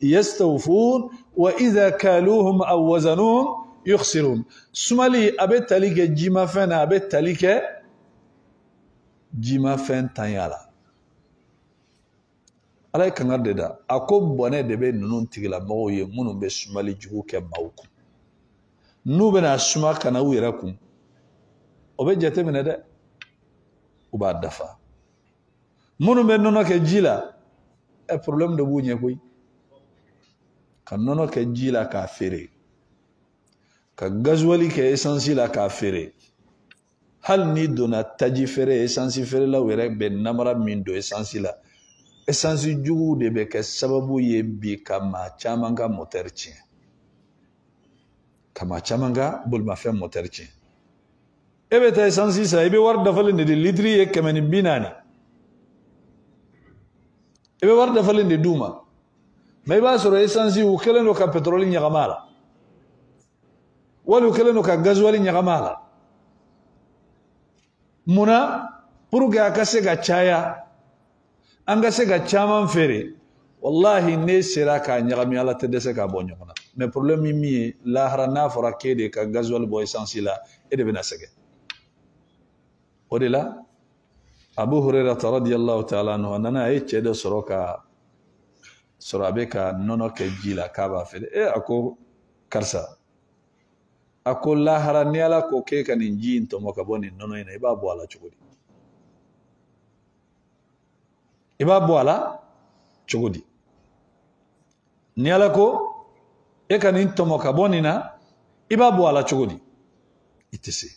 yastawfun wa idha kaluhum aw wazanuhum yukhsirun sumali a bɛ tali kɛ jimafɛn na a bɛ tali kɛ jimafɛn tanya la ala ye kangari de da a ko bɔnɛ de bɛ ninnu tigilamɔgɔw ye minnu bɛ sumali jugu kɛ maaw kun n'u bɛna suma ka na u yɛrɛ kun o bɛ jate minɛ dɛ u b'a dafa minnu bɛ nɔnɔ kɛ ji la problème de b'u ɲɛ koyi ka nɔnɔ kɛ ji la k'a feere ka gazuwali kɛ essence la k'a feere hali ni donna taji feere essence feerelaw yɛrɛ bɛ namara min don essence la essence jugu de bɛ kɛ sababu ye bi ka maa caman ka moteur tiɲɛ ka maa caman ka bolimafɛn moteur tiɲɛ e bɛ taa essence san i bɛ wari dafalen de di litiri ye 140 i bɛ wari dafalen de d'u ma mais i b'a sɔrɔ essence u kɛlen don ka pétrole ɲagama a la wali u kɛlen don ka gasoil ɲagama a la munna pour que a ka se ka caya an ka se ka caman feere wallahi ne sera k'a ɲagami ala tɛ dɛsɛ k'a bɔ ɲɔgɔn na mais problème min ye lahara n'a fɔra k'e de ka gasoil bɔ essence la e de bɛna sɛgɛn o de la Abu Hurairata radiyallahu ta'ala anhu a nana a ye cɛ dɔ sɔrɔ a bɛ ka nɔnɔ kɛ ji la k'a b'a feere a ko karisa a ko lahara ni ala ko k'e ka nin ji in tɔmɔ ka bɔ nin nɔnɔ in na i b'a bɔ a la cogo di i b'a bɔ a la cogo di ni ala ko e ka nin tɔmɔ ka bɔ nin na i b'a bɔ a la cogo di i tɛ se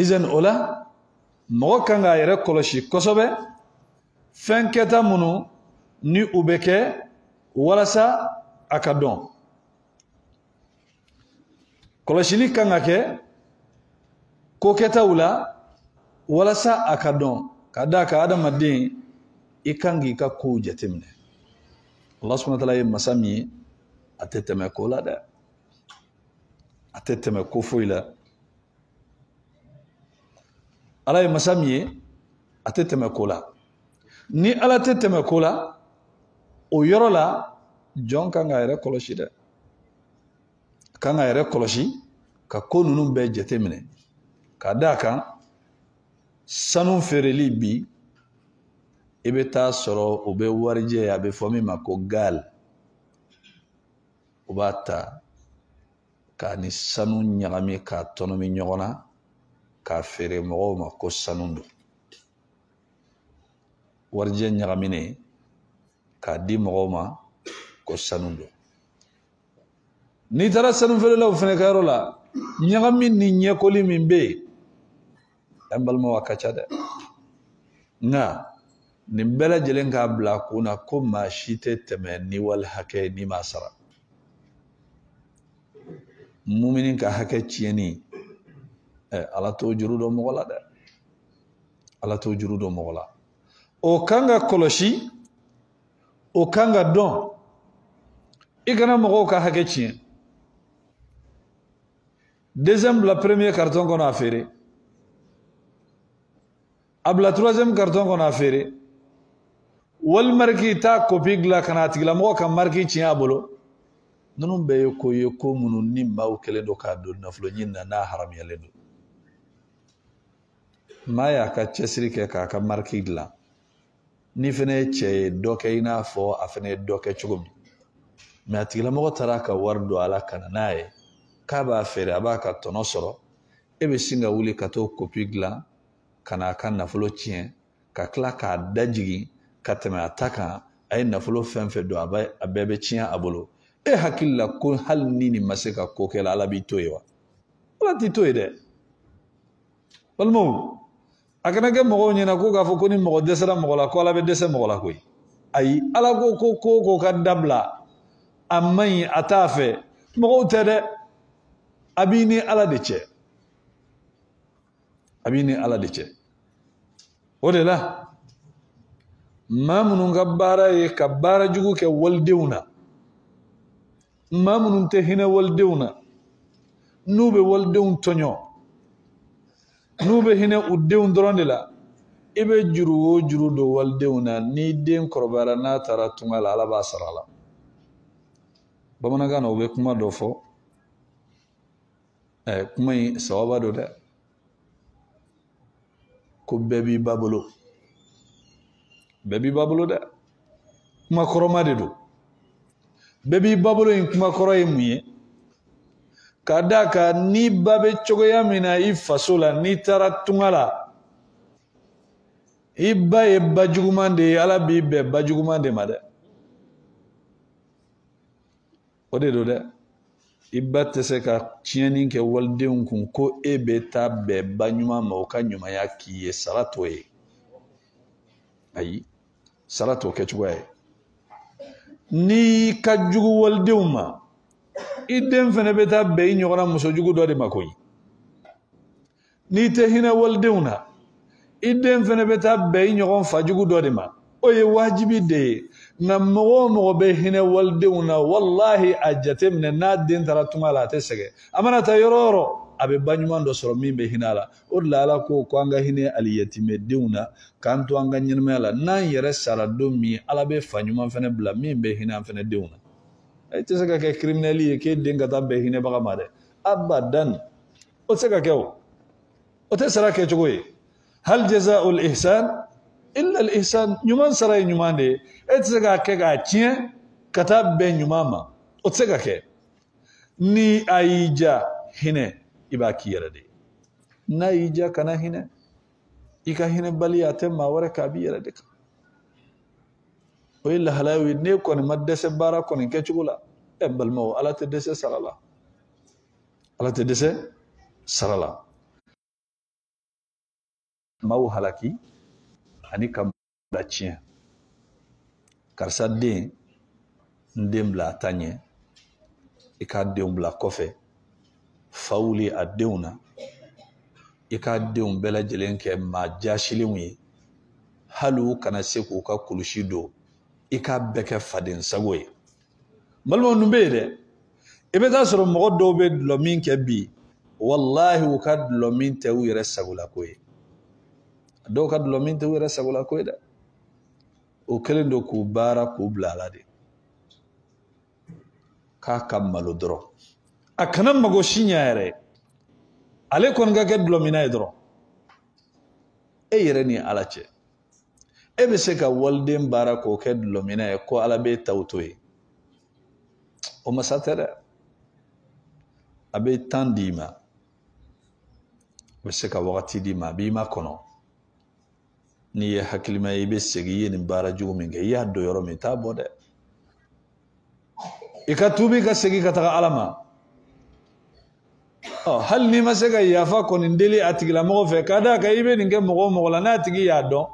izan o la mɔgɔ kan k'a yɛrɛ kɔlɔsi kosɛbɛ fɛn kɛta minnu ni u bɛ kɛ walasa a ka dɔn kɔlɔsili kan ka kɛ ko kɛtaw la walasa a ka dɔn ka d'a kan adamaden i kan k'i ka kow jateminɛ Allah subhanahu wa ta'ala ye masa min ye a tɛ tɛmɛ ko la dɛ a tɛ tɛmɛ ko foyi la ala ye masa min ye a tɛ tɛmɛ ko la ni ala tɛ tɛmɛ ko la o yɔrɔ la jɔn kan ka yɛrɛ kɔlɔsi dɛ kan ka yɛrɛ kɔlɔsi ka ko ninnu bɛɛ jateminɛ ka d'a kan sanu feereli bi i bɛ taa sɔrɔ o bɛ warijɛ a bɛ fɔ min ma ko gal o b'a ta k'a ni sanu ɲagami k'a tɔnɔmi ɲɔgɔn na k'a feere mɔgɔw ma ko sanu don warijɛ ɲagaminen k'a di mɔgɔw ma ko sanu don n'i taara sanu feerelaw fana ka yɔrɔ la ɲagami ni ɲɛkoli min bɛ yen an balimaw a ka ca dɛ nka nin bɛɛ lajɛlen k'a bila a kun na ko maa si tɛ tɛmɛ ni wali hakɛ n'i m'a sara mumini ka hakɛ tiɲɛni ala t'o juru dɔn mɔgɔ la dɛ ala t'o juru dɔn mɔgɔ la o kan ka kɔlɔsi o kan ka dɔn i kana mɔgɔw ka hakɛ tiɲɛ deuxième bila premier carton kɔnɔ a feere a bila troisième carton kɔnɔ a feere wal marki ta kopi gla kana tigla mo kan marki ci abolo nunun be ko ye ko munun nimma o kele do ka do naflo nyinna na haram yale do maya ka chesri ke ka marki gla ni fene che doke ina fo afene doke chugum me atigla mo taraka wardo ala kana nae ka ba fere abaka tono soro ebe singa wuli ka to kopi gla kana kan naflo chien ka kla ka dajigi ka teme ataka ay naflo fenfe do abebe chien abolo hakilla ko hal nini maseka ko kela ala bi toyewa wala ti toye de balmo akana ke mo nyina ko ga fo ko ni mo desara mo la ko ala be dese mo la koy ay ala ko ka dabla amay atafe mo tede abini ala de che odela mamunun gabbara ye kabara jugu ke waldeuna mamunun te hina waldeuna nube waldeun tonyo nube hina uddeun dorondela ibe juru do waldeuna ni den korbara na tara tungala ala basarala bamanaga no be kuma do fo kuma yi sawaba do de ko bebi babolo de kuma koroma de do bebi babolo in kuma koroye muye kadaka ni babe chogoya mina ifasola ni tara tungala ibba e bajugumande ala bi be bajugumande made ode do de ibba tese ka tieni ke walde kun ko ebe ta be banyuma ma ka nyuma ya kiye salato e ayi salato ke chugwaye ni ka jugu walde uma idem fene beta be nyogona muso jugu do de makoyi ni te hina walde una idem fene beta be nyogon fa jugu do de ma oye wajibi de na mo be hina walde una wallahi ajatemne na den taratuma la tesege amana ta yororo abe banyuma ndo soro mimbe hinala odla ala ko anga hine aliyatime deuna kanto anga nyinmela nan yere sara do mi ala be fanyuma fene bla mimbe hina fene deuna ay tesega ke criminali ke denga tambe hine baga made abadan o sega ke o tesara ke chogoy hal jazaa'ul ihsan illa al ihsan nyuman saray nyumande etesega ke ga tien kata be nyumama o sega ke ni aija hine ibaki yarade na ija kana hine ika hine bali atemma wara kabi yarade o illa halawi ne ko ni maddese bara ko ni kechugula ebal mo ala te dese sarala maw halaki ani kam da chien karsa de ndembla tanye ika dembla kofe fawli adewna ika deum bela jelenke ma jashilinwi halu kana seku ka kulushido ika beke fadin sagoye malmo numbe de ebe ta soro mo do be lo min ke bi wallahi u kad lo min te wire sagula koye do kad lo min te wire sagula koye da o kelendo ku bara ku blala de ka kamalo dro akanam mago shinyare ale kon ga ke lo mina dro e yere ni alache e be se ka walden bara ko ke lo mina ko ala be tawtoy o masatere abe tandima be se ka wakati di ma bima kono ni ye hakilima ibe segi ni bara juguminge ya do yoro mi tabode ikatubi ka segi ka taga alama hal ni masega yafa koni ndeli atigila mo fe kada ka ibe ninge mo la na tigi ya do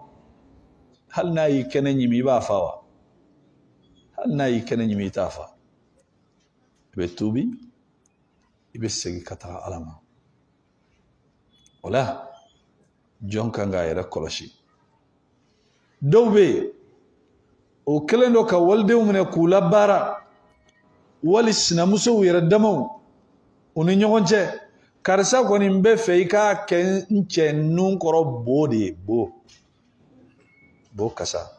hal na yi kene nyimi ba fawa hal na yi kene nyimi tafa be tubi ibe segi ka taga alama wala jonka nga yere koloshi dowbe o kelendo ka walde umne kula bara wali sinamuso yere damo oni nyogonche karisa koni mbe fe ka kenche nun koro bode bo kasa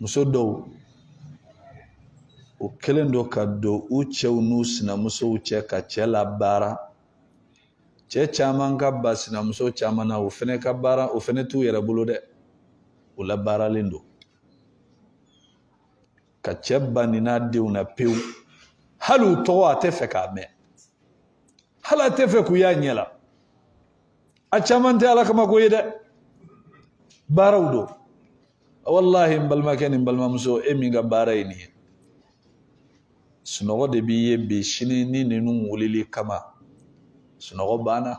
muso dɔw o kelen do ka don u cɛw n'u sinamusow cɛ ka cɛ la baara cɛ caman ka ba sinamuso caman na o fɛnɛ ka baara o fɛnɛ t'u yɛrɛ bolo dɛ o la baaralen do ka cɛ ba ni n'a denw na pewu hali u tɔgɔ a tɛ fɛ k'a mɛn hali a tɛ fɛ k'u y'a ɲɛ la a caman tɛ ala kama ko ye dɛ baaraw do wallahi n balimakɛ ni n balimamuso e min ka baara ye nin ye sunɔgɔ de b'i ye bi sini ni ninnu wulili kama sunɔgɔ banna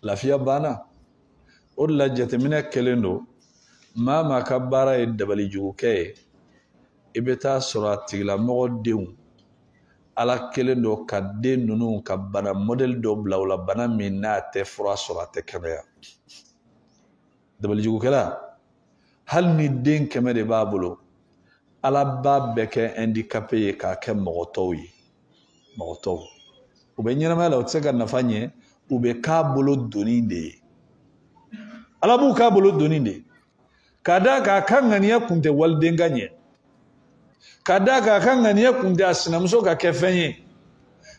lafiya banna o de la jateminɛ kɛlen do maa maa ka baara ye dabalijugukɛ ye i bɛ taa sɔrɔ a tigilamɔgɔ denw ala kelen do ka den ninnu ka bana modèle dɔ bila u la bana min n'a tɛ fura sɔrɔ a tɛ kɛnɛya dabalijugukɛla hali ni den 100 de b'a bolo ala b'a bɛɛ kɛ handicapé ye k'a kɛ mɔgɔ tɔw ye mɔgɔ tɔw u bɛ ɲɛnamaya la u tɛ se ka nafa ɲɛ u bɛ k'a bolo doni de ye ala b'u k'a bolo doni de ye k'a da k'a ka ŋaniya kun tɛ waliden ka ɲɛ k'a da k'a ka ŋaniya kun tɛ a sinamuso ka kɛ fɛn ye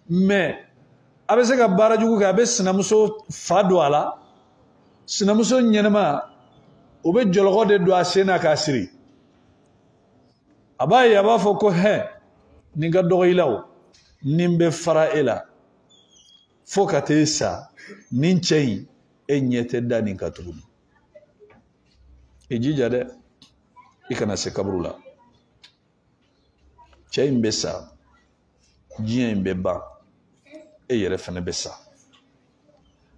mais a bɛ se ka baara jugu kɛ a bɛ sinamuso fa don a la sinamuso ɲɛnama o bɛ jɔlɔkɔ de don a sen na k'a siri a b'a ye a b'a fɔ ko hɛ nin ka dɔgɔ i la o nin bɛ fara e la fo ka t'e sa nin cɛ in e ɲɛ tɛ da nin kan tuguni i jija dɛ i kana se kaburu la cɛ in bɛ sa diɲɛ in bɛ ban e yɛrɛ fana bɛ sa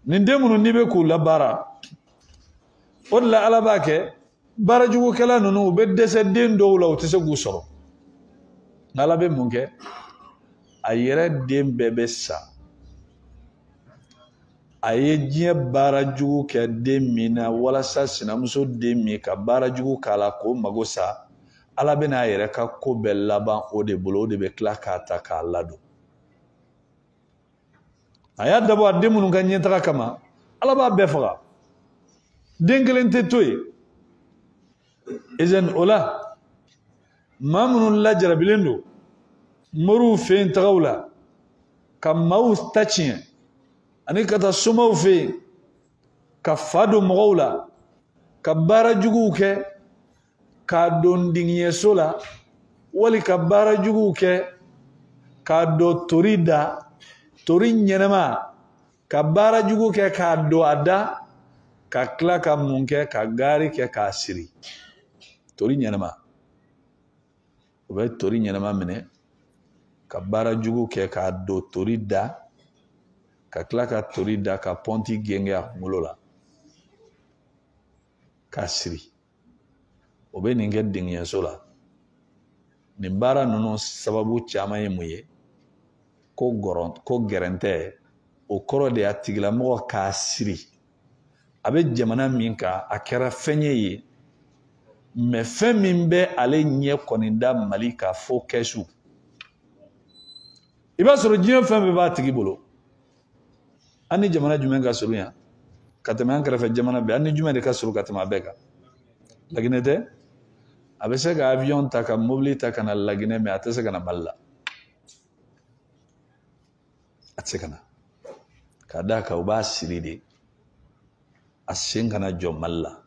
nin den minnu n'i bɛ k'u labaara o de la ala b'a kɛ baarajugukɛla ninnu u bɛ dɛsɛ den dɔw la u tɛ se k'u sɔrɔ n'ala bɛ mun kɛ a yɛrɛ den bɛɛ bɛ sa a ye diɲɛ baarajugu kɛ den min na walasa sinamuso den min ka baarajugu k'a la k'o mago sa ala bɛ n'a yɛrɛ ka ko bɛɛ laban o de bolo o de bɛ tila k'a ta k'a ladon a y'a dabɔ a den minnu ka ɲɛtaga kama ala b'a bɛɛ faga den kelen tɛ to yen izan o la maa minnu lajarabilen don moriw fɛ yen tagaw la ka maaw ta tiɲɛ ani ka taa somaw fɛ yen ka fa don mɔgɔw la ka baara juguw kɛ k'a don diŋiyɛso la wali ka baara juguw kɛ k'a don tori da tori ɲɛnɛma ka baara jugu kɛ k'a don a da ka tila ka mun kɛ ka gaari kɛ k'a siri tori ɲɛnɛma o bɛ tori ɲɛnɛma minɛ ka baara jugu kɛ k'a don tori da ka tila ka tori da ka pɔnti genge a kunkolo la k'a siri o bɛ nin kɛ diŋiyɛso la nin baara ninnu sababu caman ye mun ye ko gɛrɛntɛ o kɔrɔ de a tigilamɔgɔ k'a siri a bɛ jamana min kan a kɛra fɛn ye mais fɛn min bɛ ale ɲɛ kɔni da Mali ka fo kɛsu i b'a sɔrɔ diɲɛ fɛn bɛɛ b'a tigi bolo an ni jamana jumɛn ka surun yan ka tɛmɛ an kɛrɛfɛ jamana bɛɛ an ni jumɛn de ka surun ka tɛmɛ a bɛɛ kan Laginɛ tɛ a bɛ se ka avion ta ka mobili ta ka na Laginɛ mais a tɛ se ka na Mali la a tɛ se ka na ka d'a kan u b'a siri de a sen kana jɔ Mali la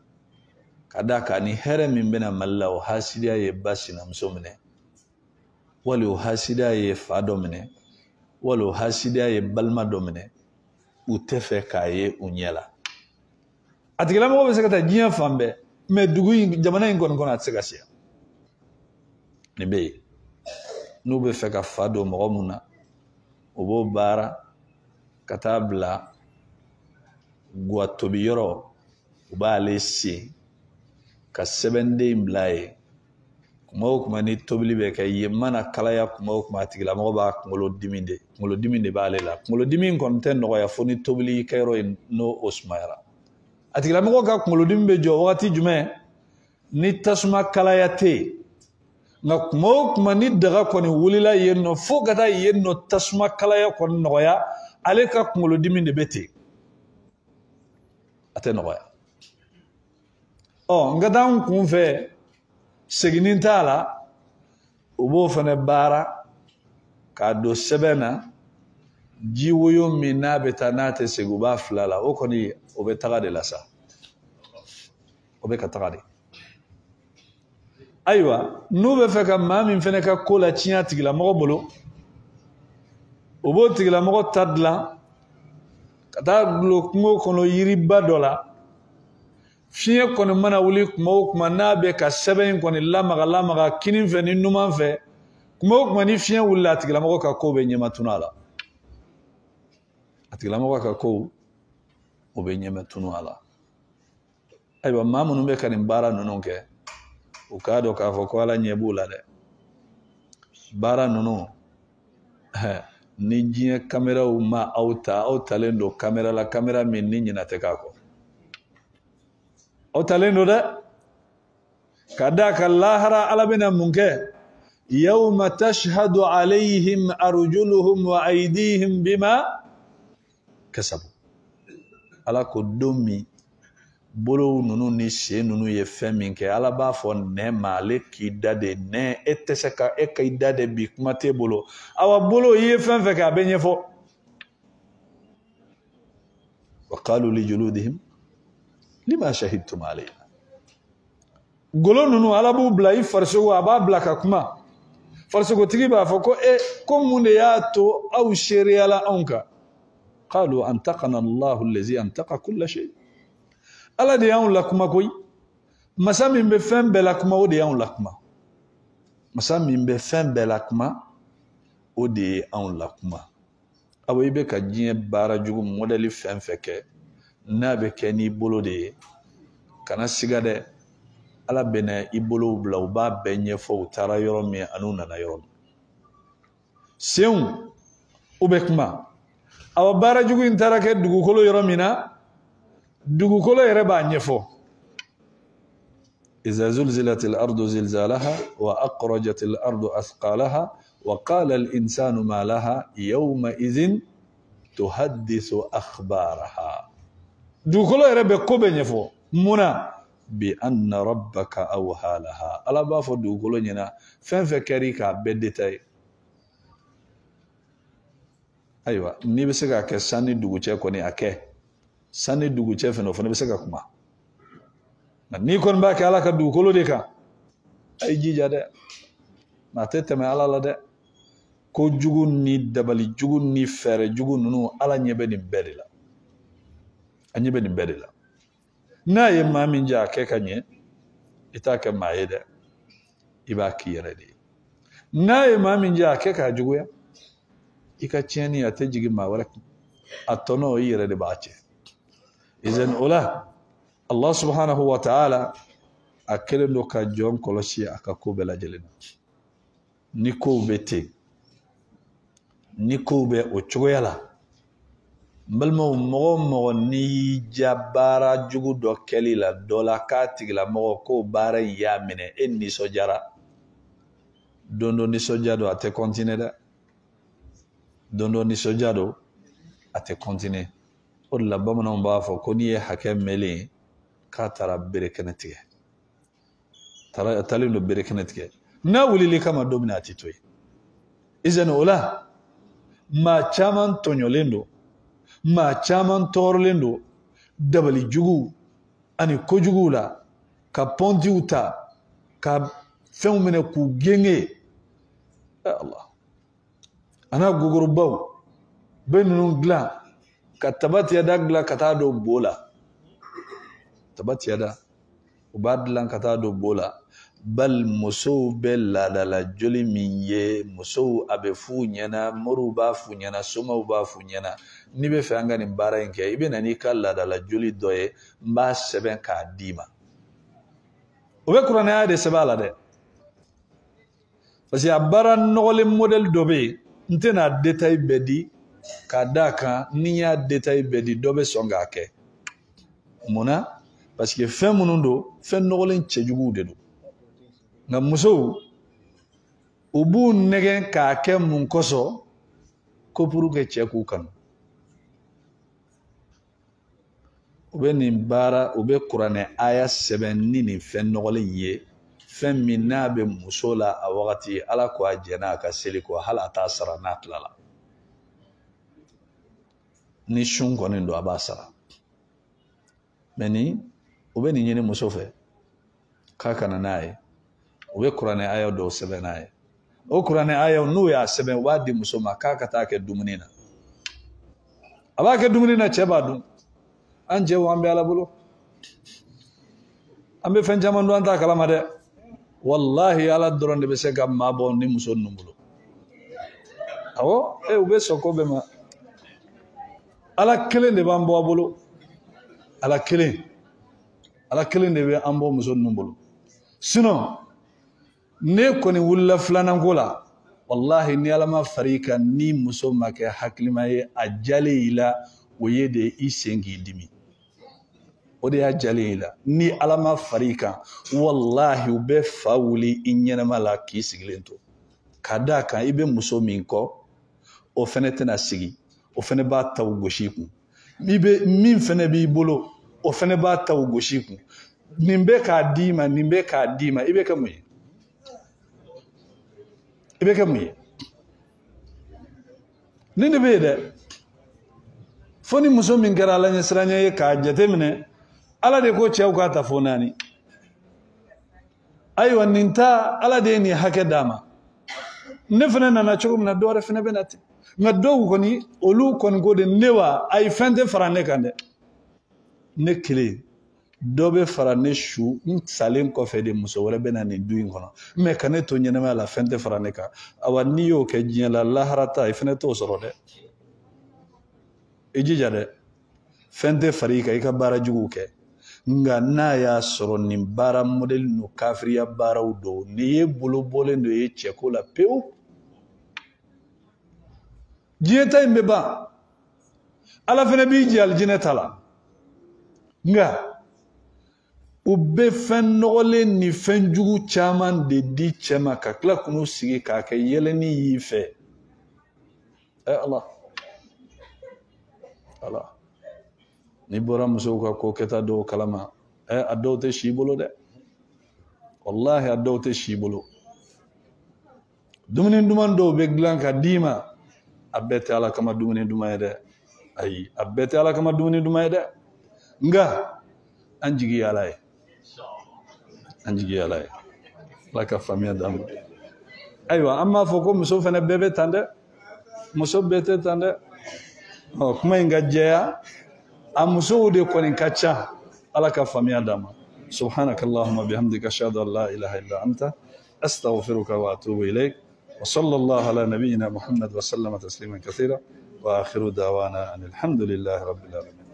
ka d'a kan ni hɛrɛ min bɛna Mali la o hasidiya ye ba sinamuso minɛ wali o hasidiya ye fa dɔ minɛ wali o hasidiya ye balima dɔ minɛ u tɛ fɛ k'a ye u ɲɛ la a tigilamɔgɔ bɛ se ka taa diɲɛ fan bɛɛ mais dugu in jamana in kɔni kɔnɔ a tɛ se ka se nin bɛ yen n'u bɛ fɛ ka fa don mɔgɔ mun na o b'o baara ka taa bila guwa tobi yɔrɔ u b'ale sen ka sɛbɛnden bila ye kuma o kuma ni tobili bɛ kɛ yen mana kalaya kuma o kuma a tigilamɔgɔ b'a kunkolo dimi de b'ale la kunkolo dimi in kɔni tɛ nɔgɔya fo ni tobili kɛyɔrɔ ye n'o sumayara a tigilamɔgɔ ka kunkolo dimi bɛ jɔ wagati jumɛn ni tasuma kalaya tɛ yen nka kuma o kuma ni daga kɔni wulila yen nɔ fo ka taa yen nɔ tasuma kalaya kɔni nɔgɔya ale ka kunkolo dimi de bɛ ten a tɛ nɔgɔya ɔ n ka taa n kun fɛ seginin t'a la u b'o fana baara k'a don sɛbɛn na ji woyo min n'a bɛ taa n'a tɛ segin u b'a fila la o kɔni o bɛ taga de la sa o bɛ ka taga de ayiwa n'u bɛ fɛ ka maa min fana ka ko la tiɲɛ a tigilamɔgɔ bolo o b'o tigilamɔgɔ ta dilan ka taa gulon kungo kɔnɔ yiriba dɔ la fiɲɛ kɔni mana wuli kuma o kuma n'a bɛ ka sɛbɛn in kɔni lamaga kini fɛ ni numan fɛ kuma o kuma ni fiɲɛ wulila a tigilamɔgɔ ka ko bɛ ɲɛma tunu a la a tigilamɔgɔ ka ko o bɛ ɲɛma tunu a la ayiwa maa minnu bɛ ka nin baara ninnu kɛ u k'a dɔn k'a fɔ ko ala ɲɛ b'u la dɛ baara ninnu ni diɲɛ kameraw ma aw ta aw talen don kamera la kamera min ni ɲinɛ tɛ k'a kɔ aw talen don dɛ ka d'a kan lahara ala bɛna mun kɛ yawma tashhadu alayhim arjuluhum wa aydihim bima kasabu ala ko don min bolo ninnu ni sen ninnu ye fɛn min kɛ ala b'a fɔ nɛ ma ale k'i da de nɛ e tɛ se ka e ka i da de bi kuma t'e bolo awa bolo i ye fɛn fɛn kɛ a bɛ ɲɛfɔ wa qalu li juludihim lima shahidtum alayna golo ninnu ala b'u bila i farisogo a b'a bila ka kuma farisogotigi b'a fɔ ko ko mun de y'a to aw seereyala anw kan qalu antaqana allahu allazi antaqa kulla shay ala de y'anw lakuma koyi masa min bɛ fɛn bɛɛ lakuma o de y'anw lakuma masa min bɛ fɛn bɛɛ lakuma o de ye anw lakuma aw i bɛ ka diɲɛ baara jugu modèle fɛn fɛn kɛ n'a bɛ kɛ n'i bolo de ye kana siga dɛ ala bɛna i bolow bila u b'a bɛɛ ɲɛfɔ u taara yɔrɔ min an'u nana yɔrɔ min senw u bɛ kuma aw baara jugu in taara kɛ dugukolo yɔrɔ min na dugukolo yɛrɛ b'a ɲɛfɔ iza zulzilatil ardu zilzalaha wa akhrajatil ardu athqalaha wa qala al insanu ma laha yawma idhin tuhaddithu akhbaraha dugukolo yɛrɛ bɛ ko bɛ ɲɛfɔ munna bi anna rabbaka awha laha ala b'a fɔ dugukolo ɲɛna fɛn fɛn kɛri k'a bɛɛ détaillé ayiwa n'i bɛ se k'a kɛ sanni dugucɛ kɔni a kɛ sanni dugucɛ fɛnɛ o fana bɛ se ka kuma n'i kɔni b'a kɛ ala ka dugukolo de kan a yi jija dɛ a tɛ tɛmɛ ala la dɛ ko jugu ni dabali jugu ni fɛɛrɛ jugu ninnu ala ɲɛ bɛ nin bɛɛ de la a ɲɛ bɛ nin bɛɛ de la n'a ye maa min jɛ a kɛ ka ɲɛ i t'a kɛ maa ye dɛ i b'a k'i yɛrɛ de ye n'a ye maa min jɛ a kɛ k'a juguya i ka tiɲɛni a tɛ jigin maa wɛrɛ kun a tɔnɔ i yɛrɛ de b'a cɛ izan o la Allah subhanahu wa ta'ala a kɛlen don ka jɔn kɔlɔsi a ka ko bɛɛ lajɛlen na ni kow bɛ ten ni kow bɛ o cogoya la n balimaw mɔgɔ o mɔgɔ n'i y'i ja baara jugu dɔ kɛli la dɔ la k'a tigilamɔgɔ k'o baara in y'a minɛ e nisɔndiyara don dɔ nisɔndiya don a tɛ continuer dɛ don dɔ nisɔndiya don a tɛ continuer o de la bamananw b'a fɔ ko n'i ye hakɛ mɛlen k'a taara berekɛnɛ tigɛ a taalen don berekɛnɛ tigɛ n'a wulili kama don min a tɛ to yen izani o la maa caman tɔɲɔlen don maa caman tɔɔrɔlen don dabali jugu ani kojuguw la ka pɔntiw ta ka fɛnw minɛ k'u genge Allah a n'a gogorobaw bɛ ninnu dilan ka tabatiyada dilan ka taa don bo la tabatiyada u b'a dilan ka taa don bo la bal musow bɛ laadala joli min ye musow a bɛ f'u ɲɛna moriw b'a f'u ɲɛna somaw b'a f'u ɲɛna n'i bɛ fɛ an ka nin baara in kɛ i bɛ na n'i ka laadala joli dɔ ye n b'a sɛbɛn k'a d'i ma o bɛ kuranɛya de sɛbɛn a la dɛ parce que a baara nɔgɔlen modèle dɔ bɛ yen n tɛna détail bɛɛ di k'a d'a kan ni n y'a détail bɛɛ di dɔ bɛ sɔn k'a kɛ munna parce que fɛn minnu don fɛn nɔgɔlen cɛjuguw de don nka musow u b'u nɛgɛn k'a kɛ mun kosɔn ko pour que cɛ k'u kanu u bɛ nin baara u bɛ kuranɛ aya sɛbɛn ni nin fɛn nɔgɔlen ye fɛn min n'a bɛ muso la a wagati ala ko a jɛn'a a ka seli kɔ hali a t'a sara n'a tilala ni sun kɔni don a b'a sara mɛ ni u bɛ nin ɲini muso fɛ k'a kana n'a ye u bɛ kuranɛ ayaw dɔw sɛbɛn n'a ye o kuranɛ ayaw n'u y'a sɛbɛn u b'a di muso ma k'a ka taa kɛ dumuni na a b'a kɛ dumuni na cɛ b'a dun an cɛw an bɛ ala bolo an bɛ fɛn caman dun an t'a kalama dɛ wallahi ala dɔrɔn de bɛ se ka maa bɔ ni muso ninnu bolo awɔ u bɛ sɔn ko bɛɛ ma ala kelen de b'an bɔ a bolo ala kelen de bɛ an bɔ muso ninnu bolo sinon ne kɔni wulila filanan ko la wallahi ni ala ma far'i kan ni muso ma kɛ hakilima ye a jalen i la o ye de i sen k'i dimi o de y'a jalen i la ni ala ma far'i kan wallahi u bɛ fa wuli i ɲɛnama la k'i sigilen to ka d'a kan i bɛ muso min kɔ o fɛnɛ tɛna sigi o fɛnɛ b'a taw gosi kun min fɛnɛ b'i bolo o fɛnɛ b'a taw gosi kun nin bɛ k'a d'i ma nin bɛ k'a d'i ma i bɛ kɛ mun ye i bɛ kɛ mun ye nin de bɛ yen dɛ fo ni muso min kɛra ala ɲɛsiranya ye k'a jateminɛ ala de ko cɛw k'a ta fo naani ayiwa nin ta ala de ye nin hakɛ d'a ma ne fana nana cogo min na dɔwɛrɛ fana bɛ na ten nka dɔw kɔni olu kɔni ko de ne wa ayi fɛn tɛ fara ne kan dɛ ne kelen dɔ bɛ fara ne su n salen kɔfɛ de muso wɛrɛ bɛ na nin du in kɔnɔ mɛ ka ne to ɲɛnamaya la fɛn tɛ fara ne kan awa n'i y'o kɛ diɲɛ la lahara ta i fana t'o sɔrɔ dɛ i jija dɛ fɛn tɛ fara i kan i ka baara juguw kɛ nka n'a y'a sɔrɔ nin baara modèle no kafiriya baaraw don n'i ye bolo bɔlen do ye cɛko la pewu diɲɛ ta in bɛ ban ala fana b'i jɛ alijinɛ ta la nka u bɛ fɛn nɔgɔlen ni fɛn jugu caman de di cɛ ma ka tila k'u sigi k'a kɛ yɛlɛnni y'i fɛ ala n'i bɔra musow ka ko kɛta dɔw kalama a dɔw tɛ si i bolo dɛ wallahi a dɔw tɛ si i bolo dumuni duman dɔw bɛ dilan ka d'i ma a bɛɛ tɛ ala kama dumuni duman ye dɛ ayi a bɛɛ tɛ ala kama dumuni duman ye dɛ nka an jigi ye ala ye an jigi ye ala ye ala ka faamuya d'an ma ayiwa an b'a fɔ ko muso fana bɛɛ bɛ tan dɛ muso bɛɛ tɛ tan dɛ kuma in ka jɛya a musow de kɔni ka ca ala ka faamuya d'an ma subhanakallahumma bihamdika ashhadu an la ilaha illa anta astaghfiruka wa atubu ilayk وصلى الله على نبينا محمد وسلم تسليما كثيرا وآخر دعوانا أن الحمد لله رب العالمين